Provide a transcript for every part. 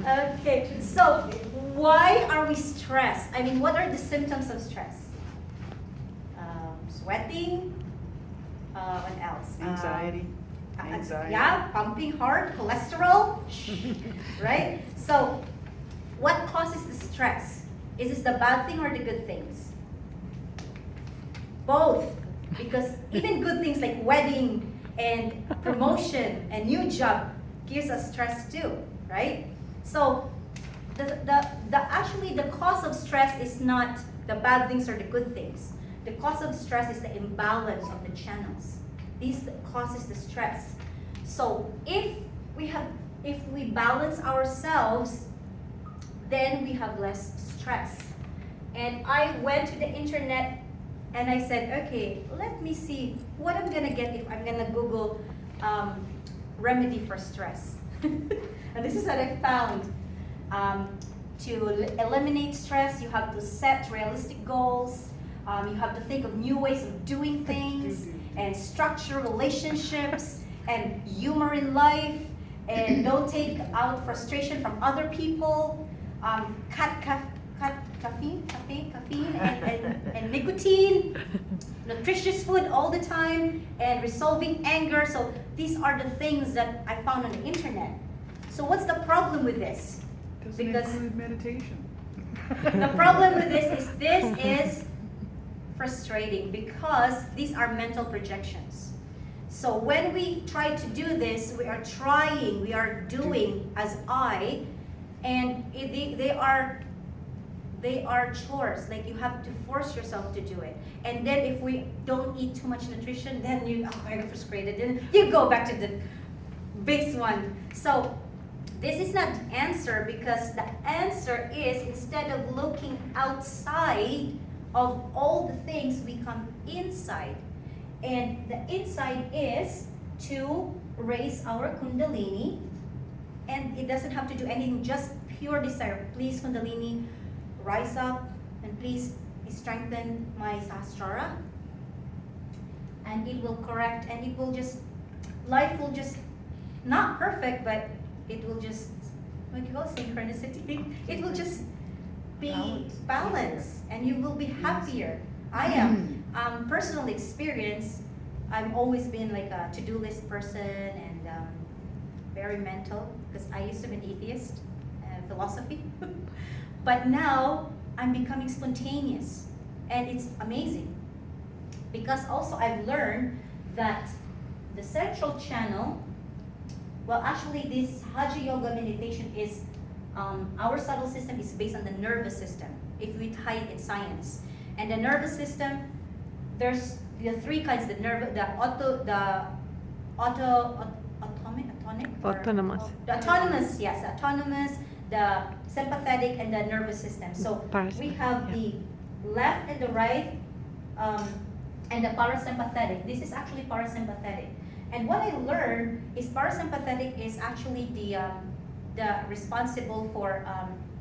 Okay, so why are we stressed? I mean, what are the symptoms of stress? Sweating. What else? Anxiety. Anxiety. Yeah, pumping heart, cholesterol, right? So, what causes the stress? Is this the bad thing or the good things? Both, because even good things like wedding and promotion and new job gives us stress too, right? So, actually the cause of stress is not the bad things or the good things. The cause of stress is the imbalance of the channels. This causes the stress. So if we balance ourselves, then we have less stress. And I went to the internet and I said, okay, let me see what I'm gonna get if I'm gonna Google remedy for stress. And this is what I found. To eliminate stress, you have to set realistic goals. You have to think of new ways of doing things and structure relationships and humor in life, and don't take out frustration from other people. Cut caffeine and nicotine, nutritious food all the time, and resolving anger. So these are the things that I found on the internet. So what's the problem with this? Doesn't include meditation. The problem with this is frustrating because these are mental projections. So when we try to do this, we are doing as I, and they are chores. Like you have to force yourself to do it. And then if we don't eat too much nutrition, then I get frustrated. Then you go back to the base one. So this is not the answer, because the answer is, instead of looking outside of all the things, we come inside. And the inside is to raise our Kundalini. And it doesn't have to do anything, just pure desire. Please, Kundalini, rise up, and please strengthen my Sahasrara. And it will correct, and it will just, life will just, not perfect, but it will just, what you call synchronicity, it will just be balanced, and you will be happier. I am, personal experience, I've always been like a to-do list person, and very mental, because I used to be an atheist, philosophy. But now I'm becoming spontaneous, and it's amazing, because also I've learned that the central channel, well, actually this Sahaja yoga meditation is, our subtle system is based on the nervous system, if we tie it in science. And the nervous system, there's the three kinds, the autonomous, yes, autonomous, the sympathetic, and the nervous system. So we have the left and the right, and the parasympathetic. This is actually parasympathetic. And what I learned is parasympathetic is actually the responsible for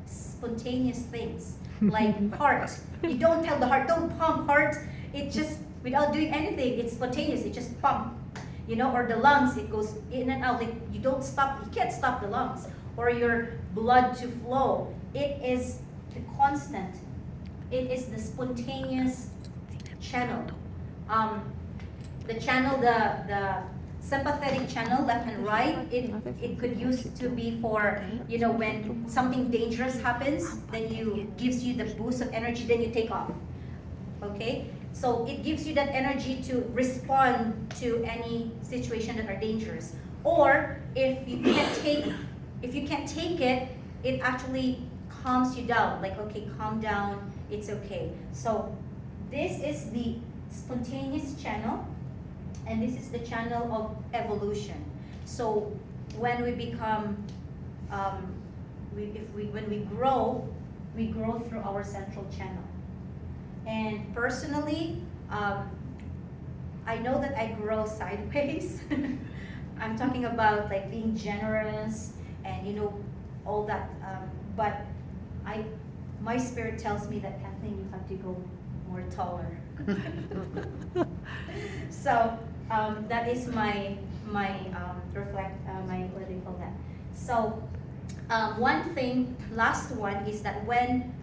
spontaneous things, like heart. You don't tell the heart, don't pump heart. It just, without doing anything, it's spontaneous. It just pump, or the lungs, it goes in and out. Like you don't stop, you can't stop the lungs or your blood to flow. It is the constant. It is the spontaneous channel. The channel, the sympathetic channel, left and right, it could use to be for, when something dangerous happens, then gives you the boost of energy, then you take off. Okay? So it gives you that energy to respond to any situation that are dangerous. Or if you can't take it, it actually calms you down. Like, okay, calm down, it's okay. So this is the spontaneous channel, and this is the channel of evolution. So when we become, when we grow through our central channel. And personally, I know that I grow sideways. I'm talking about like being generous and all that. But my spirit tells me that, Kathleen, you have to go more taller. So that is my what do you call that? So One thing, last one, is that when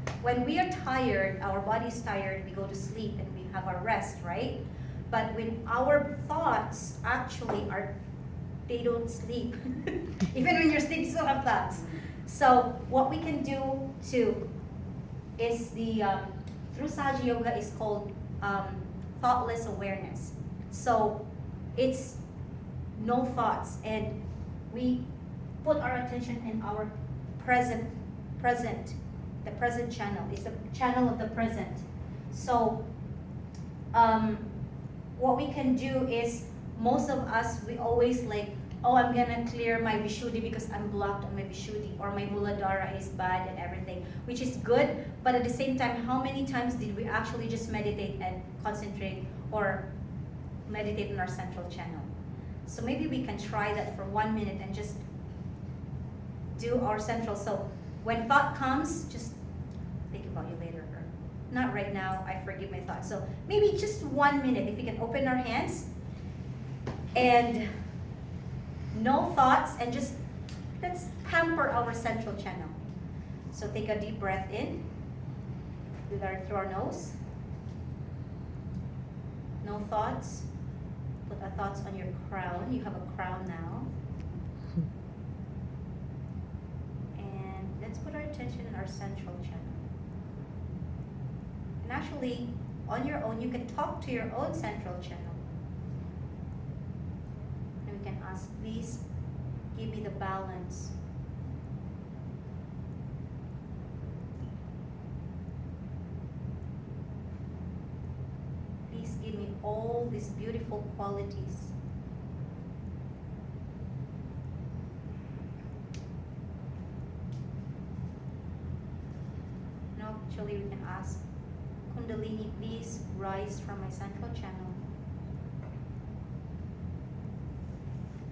we are tired, our body's tired, we go to sleep and we have our rest, right? But when our thoughts actually are, they don't sleep. Even when you're sleeping, you still have thoughts. So what we can do too is through Sahaja Yoga is called thoughtless awareness. So it's no thoughts, and we put our attention in our present, the present channel. It's the channel of the present. So what we can do is, most of us, we always like, oh, I'm gonna clear my Vishuddhi because I'm blocked on my Vishuddhi, or my Muladhara is bad and everything, which is good, but at the same time, how many times did we actually just meditate and concentrate or meditate on our central channel? So maybe we can try that for 1 minute and just do our central. So when thought comes, just think about you later, or not right now, I forgive my thoughts. So maybe just 1 minute, if we can open our hands and no thoughts, and just let's pamper our central channel. So take a deep breath in through our nose. No thoughts. Put the thoughts on your crown. You have a crown now. And let's put our attention in our central channel. And actually, on your own, you can talk to your own central channel. And we can ask, please give me the balance. Please give me all these beautiful qualities. Now, actually, we can ask, Kundalini, please rise from my central channel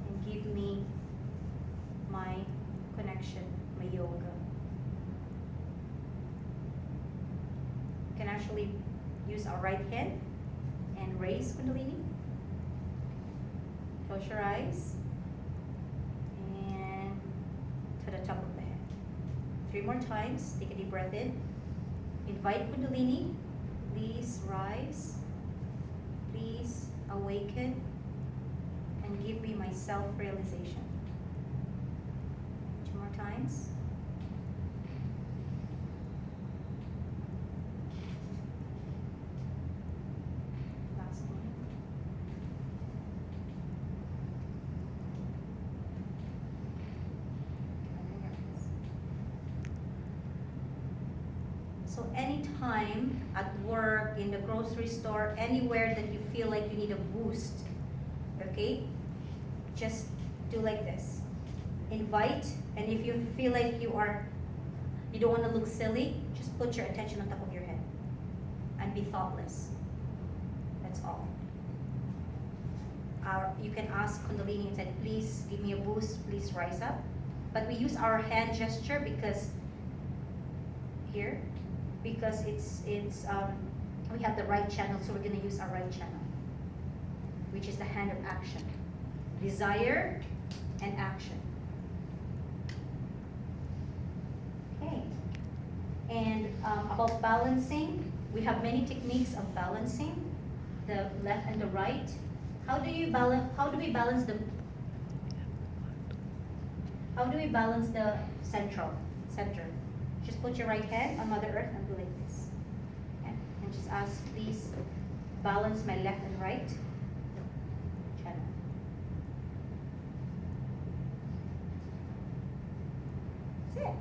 and give me my connection, my yoga. You can actually use our right hand and raise Kundalini. Close your eyes and to the top of the head. 3 more times. Take a deep breath in. Invite Kundalini. Please rise. Please awaken and give me my self-realization. 2 more times. Last one. So anytime at work, in the grocery store, anywhere that you feel like you need a boost, okay, just do like this. Invite, and if you feel like you don't want to look silly, just put your attention on top of your head and be thoughtless. That's all. You can ask Kundalini and say, please give me a boost, please rise up. But we use our hand gesture because we have the right channel, so we're going to use our right channel, which is the hand of action. Desire and action. Okay. And about balancing, we have many techniques of balancing, the left and the right. How do we balance the center? Just put your right hand on Mother Earth and do like this. And just ask, please balance my left and right channel. That's it.